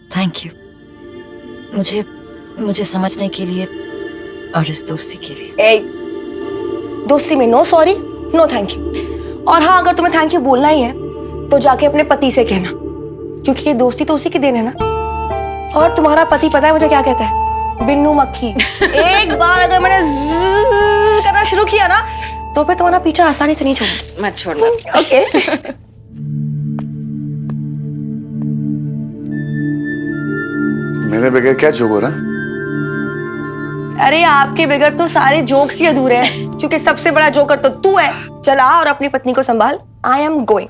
Thank you मुझे समझने के लिए और इस दोस्ती के लिए। दोस्ती में no sorry no thank you. और हाँ, अगर तुम्हें थैंक यू बोलना ही है तो जाके अपने पति से कहना, क्योंकि ये दोस्ती तो उसी की देन है ना। और तुम्हारा पति पता है मुझे क्या कहता है? बिन्नू मक्खी। एक बार अगर मैंने ज़्ज़ करना शुरू किया ना तो फिर तुम्हारा पीछा आसानी से नहीं छोड़ना। मत छोड़ना। ओके। मेरे बगैर क्या जोक हो रहा? अरे आपके बगैर तो सारे जोक्स ही अधूरे हैं, क्योंकि सबसे बड़ा जोकर तो तू है। चला और अपनी पत्नी को संभाल। I am going.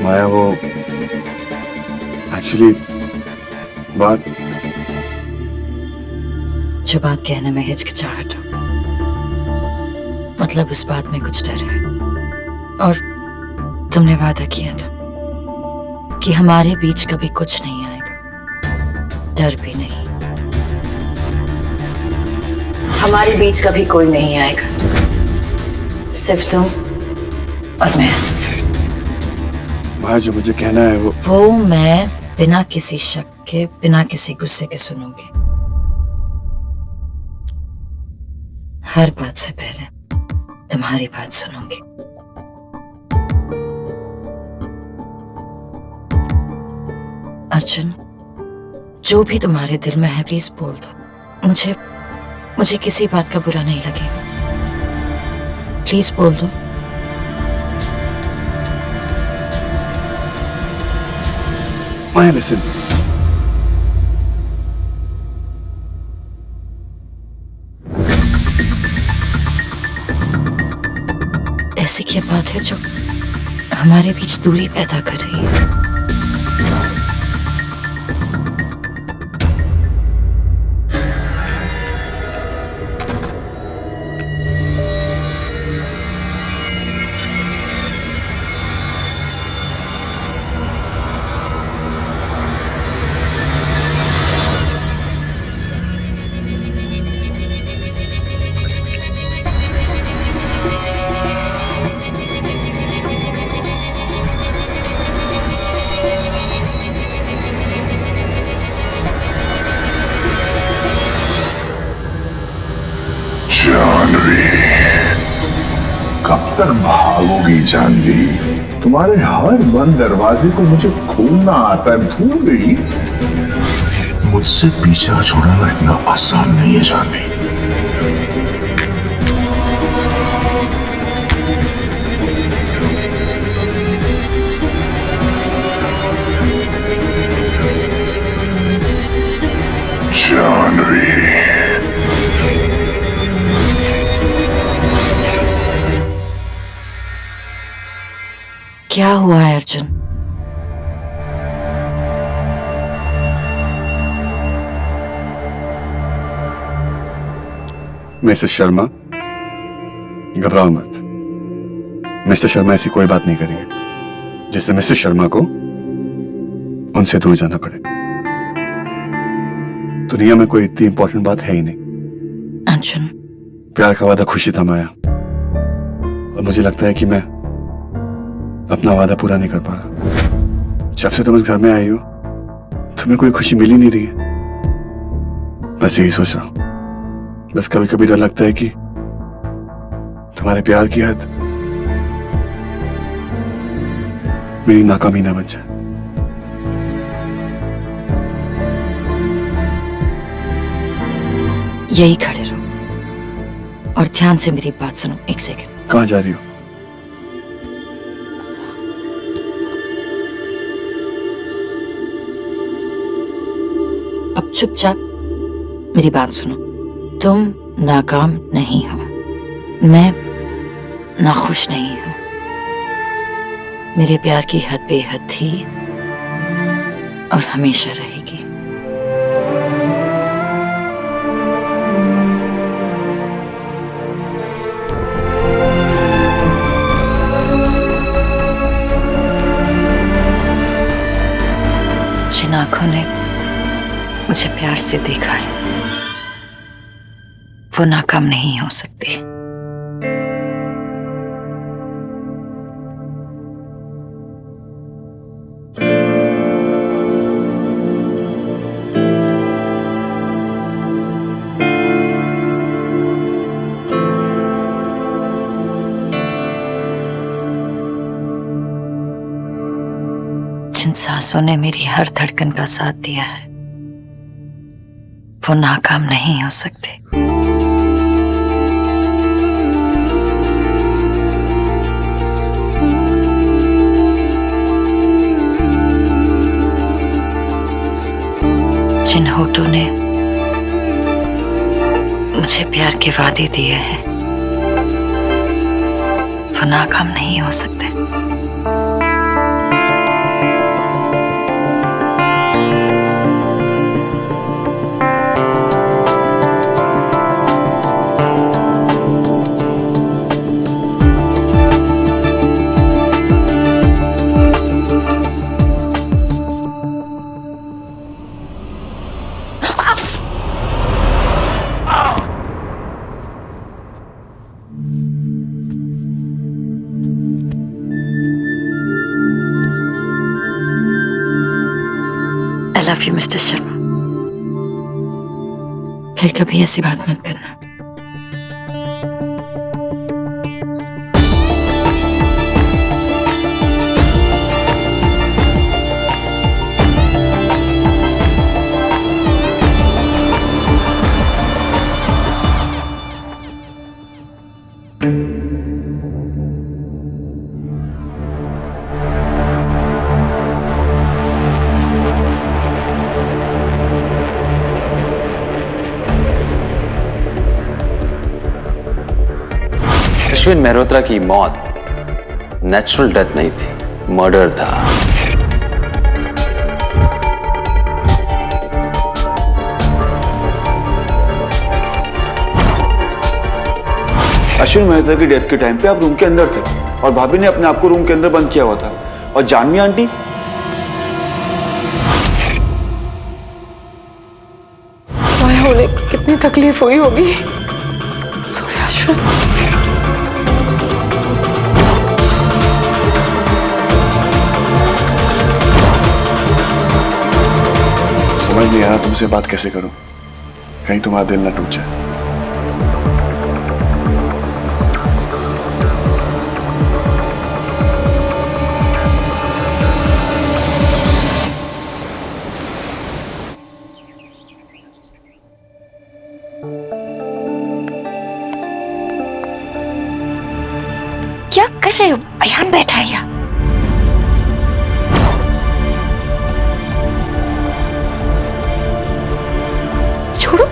माया, वो एक्चुअली बात जो बात कहने में हिचकिचाहट हो, मतलब उस बात में कुछ डर है। और तुमने वादा किया था कि हमारे बीच कभी कुछ नहीं आएगा, डर भी नहीं। हमारे बीच कभी कोई नहीं आएगा, सिर्फ तुम और मैं। माया, जो मुझे कहना है वो मैं बिना किसी शक के, बिना किसी गुस्से के सुनूंगी। हर बात से पहले तुम्हारी बात सुनूंगी। अर्जुन, जो भी तुम्हारे दिल में है प्लीज बोल दो। मुझे किसी बात का बुरा नहीं लगेगा। प्लीज बोल दो। माया, लिसन। ऐसी क्या बात है जो हमारे बीच दूरी पैदा कर रही है? कब तक भागोगी जानवी? तुम्हारे हर बंद दरवाजे को मुझे खोलना आता है, भूल गई? मुझसे पीछा छुड़ाना इतना आसान नहीं है जानवी। जानवी, क्या हुआ है अर्जुन? मिसेस शर्मा, घबराओ मत। मिस्टर शर्मा ऐसी कोई बात नहीं करेंगे जिससे मिसेस शर्मा को उनसे दूर जाना पड़े। दुनिया में कोई इतनी इंपॉर्टेंट बात है ही नहीं। अर्जुन, प्यार का वादा खुशी था माया, और मुझे लगता है कि मैं अपना वादा पूरा नहीं कर पा रहा। जब से तुम इस घर में आई हो तुम्हें कोई खुशी मिल ही नहीं रही है। बस यही सोच रहा हूं। बस कभी कभी डर लगता है कि तुम्हारे प्यार की हद मेरी नाकामी ना बन जाए। यही खड़े रहो और ध्यान से मेरी बात सुनो। एक सेकंड। कहां जा रही हो? अब चुपचाप मेरी बात सुनो। तुम नाकाम नहीं हो, मैं नाखुश नहीं हूं। मेरे प्यार की हद बेहद थी और हमेशा रहेगी। जिन आंखों ने मुझे प्यार से देखा है वो नाकाम नहीं हो सकती। जिन सांसों ने मेरी हर धड़कन का साथ दिया है वो नाकाम नहीं हो सकते। जिन होठों ने मुझे प्यार के वादे दिए हैं वो नाकाम नहीं हो सकते। I love you, Mr. Sharma. फिर कभी ऐसी बात मत करना। अश्विन मेहरोत्रा की मौत नेचुरल डेथ नहीं थी, मर्डर था। अश्विन मेहता की डेथ के टाइम पे आप रूम के अंदर थे और भाभी ने अपने आप को रूम के अंदर बंद किया हुआ था। और जानवी आंटी, माय होने कितनी तकलीफ हुई होगी। सॉरी अश्विन। समझ नहीं आ रहा तुमसे बात कैसे करूं, कहीं तुम्हारा दिल ना टूट जाए। क्या कर रहे हो? अयान बैठा है यहाँ। छोड़ो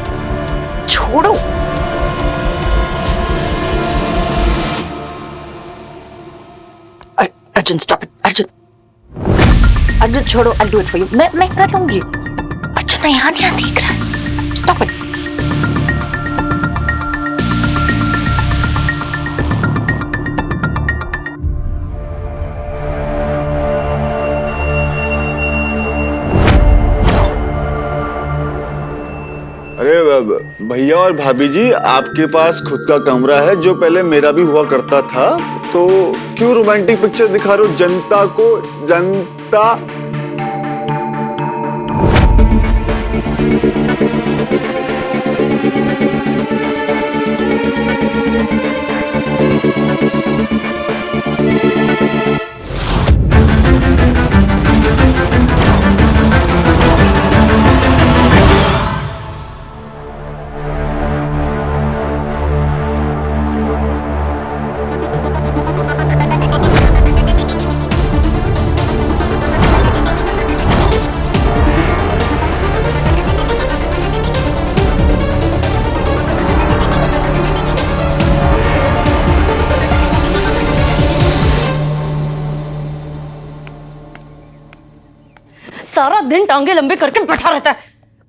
छोड़ो। Arjun stop it. अर्जुन छोड़ो। I'll do it for you। मैं कर लूंगी। अर्जुन यहाँ देख रहा है। Stop it. अरे भैया और भाभी जी, आपके पास खुद का कमरा है जो पहले मेरा भी हुआ करता था, तो क्यों रोमांटिक पिक्चर दिखा रहे हो जनता को? जनता सारा दिन टांगे लंबे करके बैठा रहता है,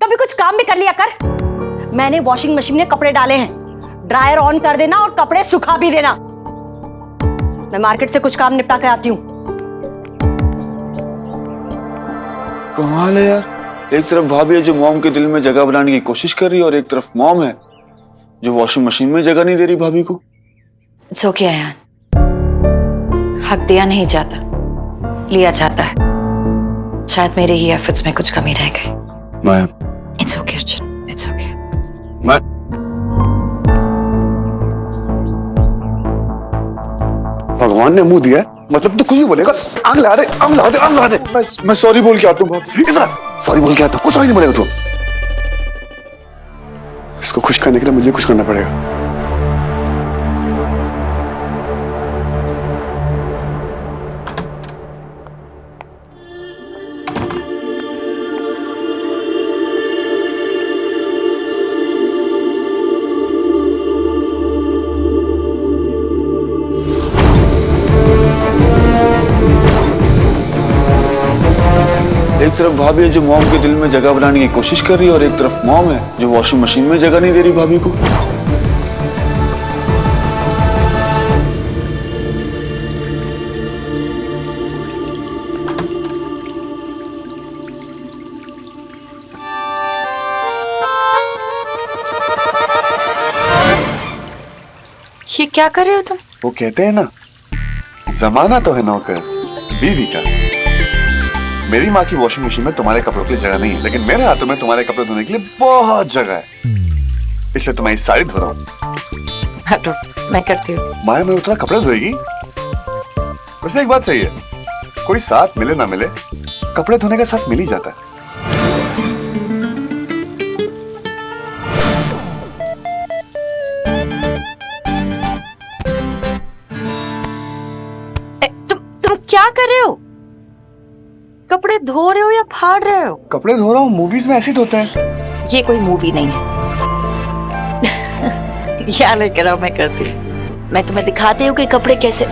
कभी कुछ काम भी कर लिया कर। मैंने वॉशिंग मशीन में कपड़े डाले हैं, ड्रायर ऑन कर देना और कपड़े सुखा भी देना। मैं मार्केट से कुछ काम निपटा के आती हूँ। कमाल है यार, एक तरफ भाभी है जो मॉम के दिल में जगह बनाने की कोशिश कर रही है और एक तरफ मॉम है जो वॉशिंग मशीन में जगह नहीं दे रही भाभी को। इट्स ओके अयान, हक दिया नहीं जाता, लिया जाता है। शायद मेरे ही एफर्ट्स में कुछ कमी रह गई। Maya, it's okay Arjun, it's okay. भगवान ने मुंह दिया है, मतलब तो कुछ भी बोलेगा। आग लगा दे, आग लगा दे, आग लगा दे। मैं सॉरी बोल के आता हूँ भाभी। इधर सॉरी बोल के आता हूँ, कुछ सॉरी नहीं बोलेगा तू। इसको खुश करने के लिए मुझे कुछ करना पड़ेगा। एक तरफ भाभी है जो मॉम के दिल में जगह बनाने की कोशिश कर रही है और एक तरफ मॉम है जो वॉशिंग मशीन में जगह नहीं दे रही भाभी को। ये क्या कर रहे हो तुम? वो कहते हैं ना, जमाना तो है नौकर बीवी का। मेरी माँ की वॉशिंग मशीन में तुम्हारे कपड़ों के लिए जगह नहीं है, लेकिन मेरे हाथों में तुम्हारे कपड़े धोने के लिए बहुत जगह है, इसलिए तुम्हारी साड़ी धो रहा हूँ। हटो, मैं करती हूँ। माया में उतना कपड़े धोएगी? वैसे एक बात सही है, कोई साथ मिले ना मिले, कपड़े धोने का साथ मिल ही जाता है। तुम क्या कर रहे हो? कपड़े धो रहे हो या फाड़ रहे हो? कपड़े धो रहा हूँ, मूवीज में ऐसे ही धोते हैं। ये कोई मूवी नहीं है। क्या लेकर आओ, मैं करती हूँ। मैं तुम्हें दिखाती हूँ कि कपड़े कैसे।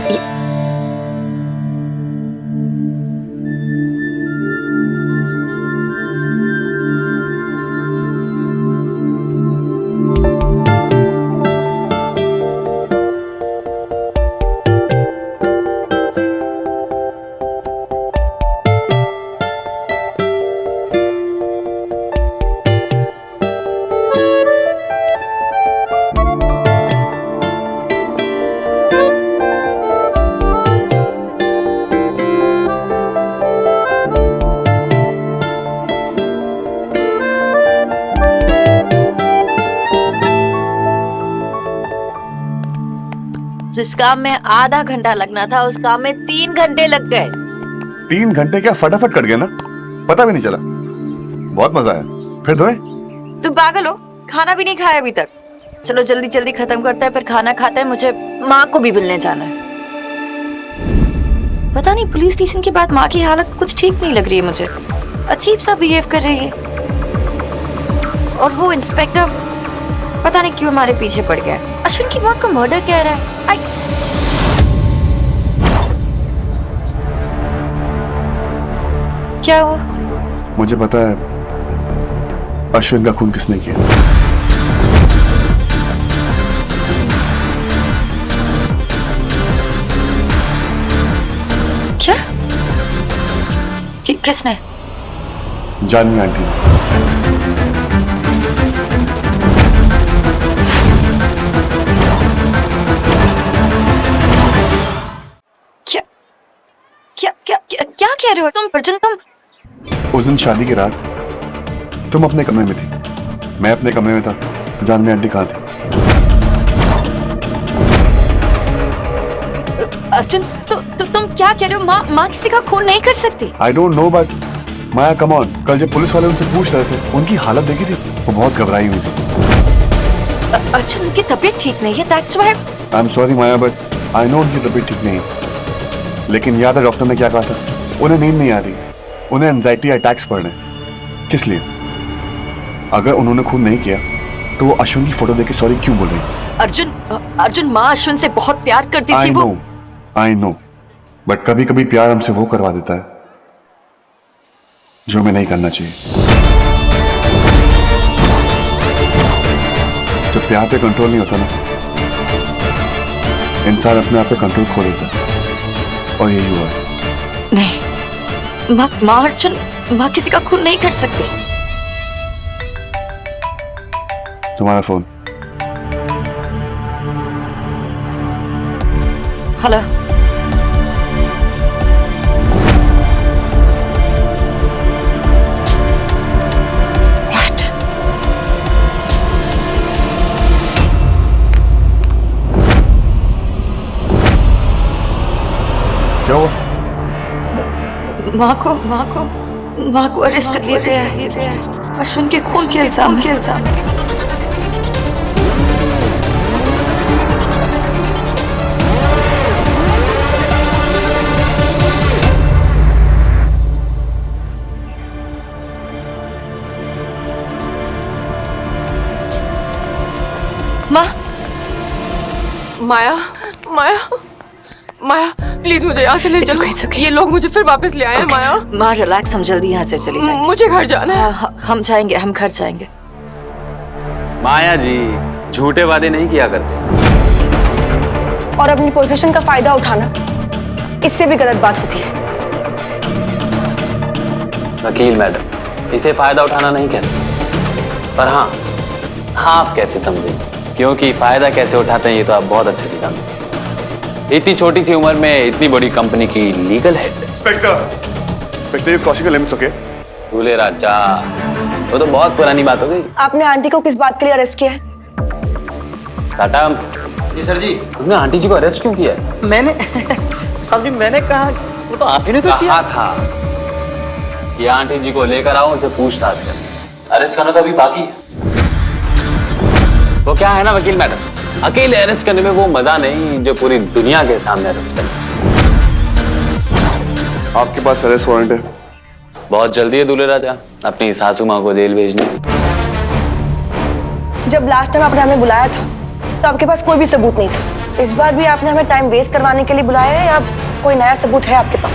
जिस काम में आधा घंटा लगना था उस काम में 3 घंटे लग गए। 3 घंटे क्या फटाफट कट गया ना, पता भी नहीं चला। बहुत मजा आया। फिर धोए? तुम पागल हो, खाना भी नहीं खाया अभी तक। चलो जल्दी जल्दी खत्म करते हैं, फिर खाना खाते हैं। मुझे माँ को भी मिलने जाना है। पता नहीं, पुलिस स्टेशन के बाद माँ की हालत कुछ ठीक नहीं लग रही है मुझे। अजीब सा बिहेव कर रही है। और वो इंस्पेक्टर पता नहीं क्यों हमारे पीछे पड़ गया है। अश्विन की माँ को मर्डर कह रहा है। क्या हुआ? मुझे पता है अश्विन का खून किसने किया। क्या? किसने? जानवी आंटी। क्या कह रहे हो तुम अर्जुन? तुम उस दिन शादी की रात तुम अपने कमरे में थी, मैं अपने कमरे में था। जानवी आंटी कहाँ थी? अर्जुन तुम क्या कह रहे हो? माँ किसी का खून नहीं कर सकती। I don't know but Maya come on, कल जब पुलिस वाले उनसे पूछ रहे थे उनकी हालत देखी थी, वो बहुत घबराई हुई थी। अर्जुन उनकी तबीयत ठीक नहीं है, that's why. I am sorry Maya but I know उनकी तबीयत ठीक नहीं है, लेकिन याद है डॉक्टर ने क्या कहा था? उन्हें नींद नहीं आ रही, उन्हें एंजाइटी अटैक्स पड़ रहे हैं। किस लिए? अगर उन्होंने खून नहीं किया तो वो अश्विन की फोटो देके सॉरी क्यों बोल रही? अर्जुन माँ अश्विन से बहुत प्यार करती थी। आई नो बट कभी कभी प्यार हमसे वो करवा देता है जो मैं नहीं करना चाहिए। जब प्यार पे कंट्रोल नहीं होता ना, इंसान अपने आप पे कंट्रोल खो देता है, और यही हुआ है। नहीं, माँ अर्जुन, माँ किसी का खून नहीं कर सकती। तुम्हारा फोन। हेलो। व्हाट? क्या हुआ? माँ को अरेस्ट कर लिया गया है अश्विन के खून के इल्जाम में। माँ, माया, माया, माया, प्लीज मुझे यहाँ से ले चलो। ये लोग मुझे फिर वापस ले आए हैं। माया, माँ रिलैक्स, हम जल्दी यहाँ से चली जाएंगे। मुझे घर जाना है। हाँ, हम जाएंगे, हम घर जाएंगे। माया जी, झूठे वादे नहीं किया करते। और अपनी पोजीशन का फायदा उठाना, इससे भी गलत बात होती है। वकील मैडम, इसे फायदा उठाना नहीं कहते, पर हाँ, आप कैसे समझेंगे, क्योंकि फायदा कैसे उठाते हैं ये तो आप बहुत अच्छे से जानते हैं। इतनी छोटी सी उम्र में इतनी बड़ी कंपनी की लीगल हेड। इंस्पेक्टर, ये क्रॉसिंग द लिमिट्स, ओके? भूले राजा, वो तो बहुत पुरानी बात हो गई। आपने आंटी को किस बात के लिए अरेस्ट किया है? टाटा। जी सर जी। तुमने आंटी जी को अरेस्ट क्यों किया है? मैंने साहब जी, मैंने कहा, वो तो आप ही ने तो किया। कहा था कि आंटी जी को लेकर आओ, उसे पूछताछ कर। अरेस्ट करना तो अभी बाकी है। वो क्या है ना वकील मैडम, अकेले अरेस्ट करने में वो मजा नहीं जो पूरी दुनिया के सामने अरेस्ट करने। आपके पास अरेस्ट वारंट है? बहुत जल्दी है दूल्हे राजा, अपनी सासू माँ को जेल भेजने। जब लास्ट टाइम आपने हमें बुलाया था तो आपके पास कोई भी सबूत नहीं था। इस बार भी आपने हमें टाइम वेस्ट करवाने के लिए बुलाया है या कोई नया सबूत है आपके पास?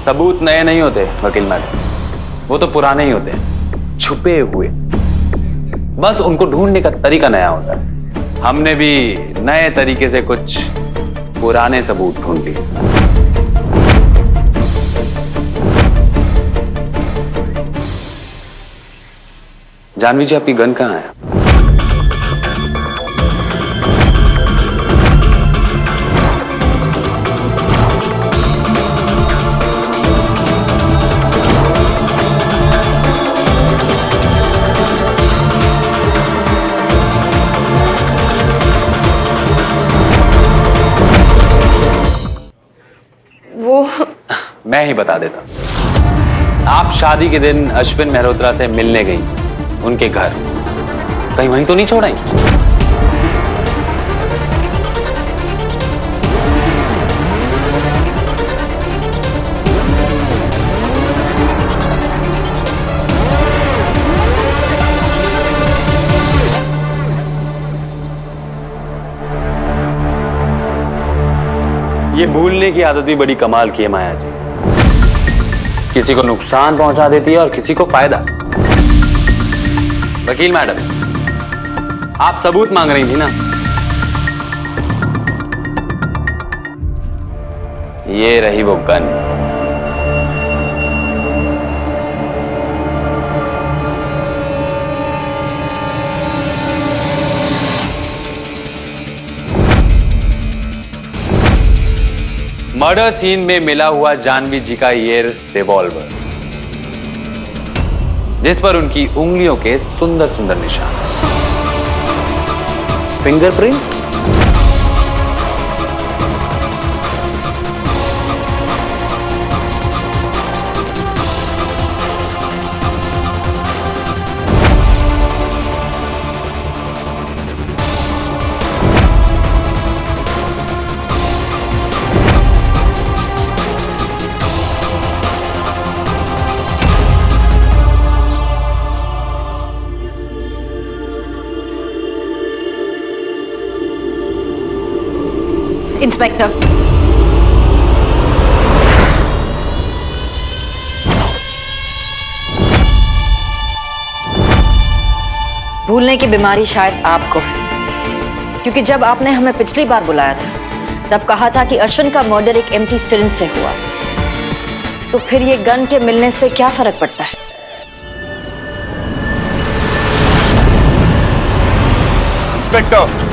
सबूत नए नहीं होते वकील मैडम, वो तो पुराने ही होते हैं, छुपे हुए। बस उनको ढूंढने का तरीका नया होता है। हमने भी नए तरीके से कुछ पुराने सबूत ढूंढ लिए। जानवी जी, आपकी गन कहाँ है? वो मैं ही बता देता। आप शादी के दिन अश्विन मेहरोत्रा से मिलने गई उनके घर, कहीं वहीं तो नहीं छोड़ाई? ये भूलने की आदत भी बड़ी कमाल की है माया जी। किसी को नुकसान पहुंचा देती है और किसी को फायदा। वकील मैडम, आप सबूत मांग रही थी ना? ये रही वो गन। मर्डर सीन में मिला हुआ जानवी जी का ये रिवॉल्वर, जिस पर उनकी उंगलियों के सुंदर सुंदर निशान, फिंगरप्रिंट्स। इंस्पेक्टर, भूलने की बीमारी शायद आपको है, क्योंकि जब आपने हमें पिछली बार बुलाया था तब कहा था कि अश्विन का मर्डर एक एम्प्टी सिरिंज से हुआ, तो फिर ये गन के मिलने से क्या फर्क पड़ता है? इंस्पेक्टर,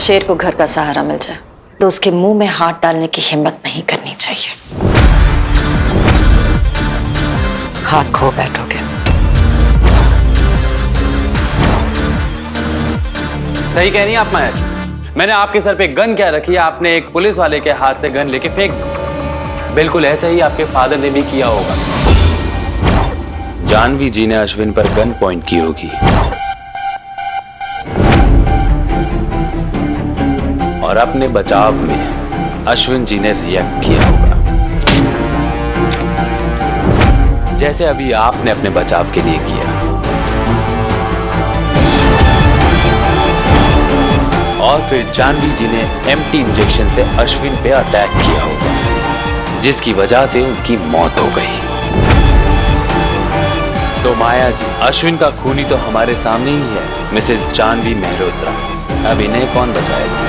शेर को घर का सहारा मिल जाए तो उसके मुंह में हाथ डालने की हिम्मत नहीं करनी चाहिए। हाथ खो बैठोगे। सही कह रही हैं आप माया जी। मैंने आपके सर पे गन क्या रखी है, आपने एक पुलिस वाले के हाथ से गन लेके फेंक दी। बिल्कुल ऐसे ही आपके फादर ने भी किया होगा। जानवी जी ने अश्विन पर गन पॉइंट की होगी और अपने बचाव में अश्विन जी ने रिएक्ट किया होगा, जैसे अभी आपने अपने बचाव के लिए किया। और फिर जानवी जी ने एम्प्टी इंजेक्शन से अश्विन पे अटैक किया होगा, जिसकी वजह से उनकी मौत हो गई। तो माया जी, अश्विन का खूनी तो हमारे सामने ही है, मिसेस जानवी मेहरोत्रा। अब इन्हें कौन बचाएगा?